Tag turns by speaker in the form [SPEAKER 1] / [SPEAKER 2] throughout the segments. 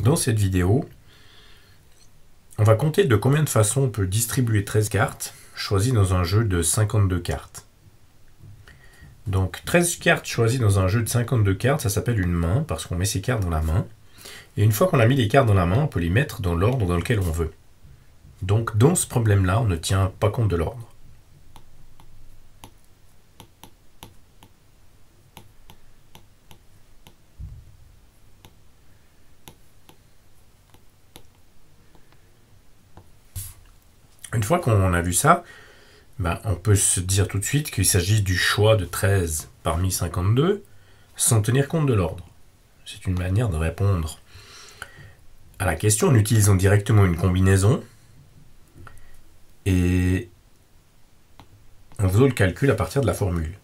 [SPEAKER 1] Dans cette vidéo, on va compter de combien de façons on peut distribuer 13 cartes choisies dans un jeu de 52 cartes. Donc 13 cartes choisies dans un jeu de 52 cartes, ça s'appelle une main parce qu'on met ces cartes dans la main. Et une fois qu'on a mis les cartes dans la main, on peut les mettre dans l'ordre dans lequel on veut. Donc dans ce problème-là, on ne tient pas compte de l'ordre. Une fois qu'on a vu ça, on peut se dire tout de suite qu'il s'agit du choix de 13 parmi 52 sans tenir compte de l'ordre. C'est une manière de répondre à la question en utilisant directement une combinaison et en faisant le calcul à partir de la formule.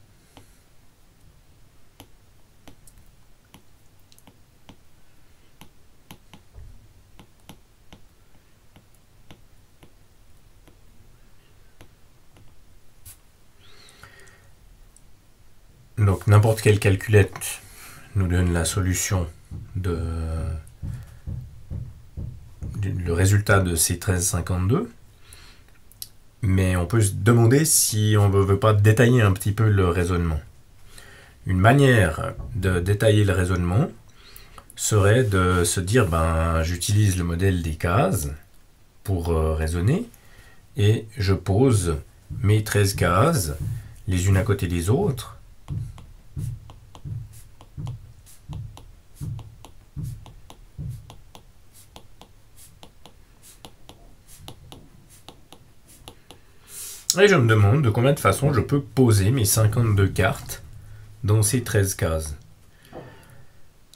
[SPEAKER 1] Donc n'importe quelle calculette nous donne la solution le résultat de ces 13,52. Mais on peut se demander si on ne veut pas détailler un petit peu le raisonnement. Une manière de détailler le raisonnement serait de se dire j'utilise le modèle des cases pour raisonner et je pose mes 13 cases les unes à côté des autres. Et je me demande de combien de façons je peux poser mes 52 cartes dans ces 13 cases.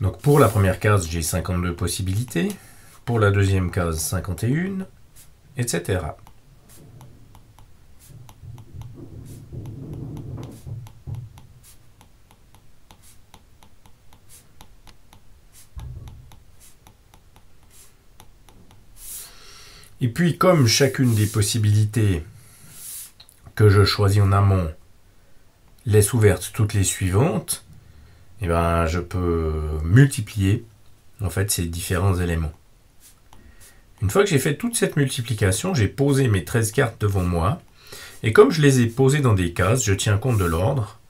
[SPEAKER 1] Donc pour la première case, j'ai 52 possibilités. Pour la deuxième case, 51, etc. Et puis comme chacune des possibilités que je choisis en amont laisse ouvertes toutes les suivantes, je peux multiplier en fait ces différents éléments. Une fois que j'ai fait toute cette multiplication, j'ai posé mes 13 cartes devant moi, et comme je les ai posées dans des cases, je tiens compte de l'ordre,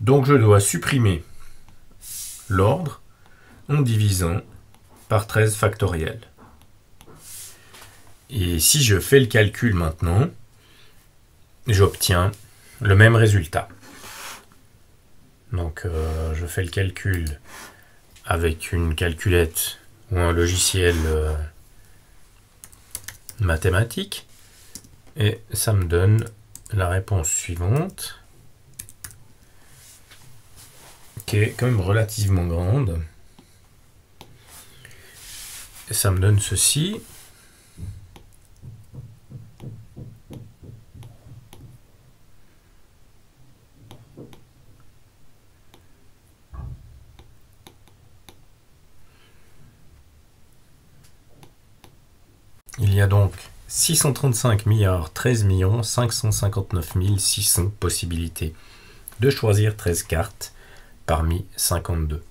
[SPEAKER 1] donc je dois supprimer l'ordre en divisant par 13 factoriel. Et si je fais le calcul maintenant, j'obtiens le même résultat. Donc je fais le calcul avec une calculette ou un logiciel mathématique et ça me donne la réponse suivante qui est quand même relativement grande. Et ça me donne ceci. Il y a donc 635 milliards 13 559 600 possibilités de choisir 13 cartes parmi 52.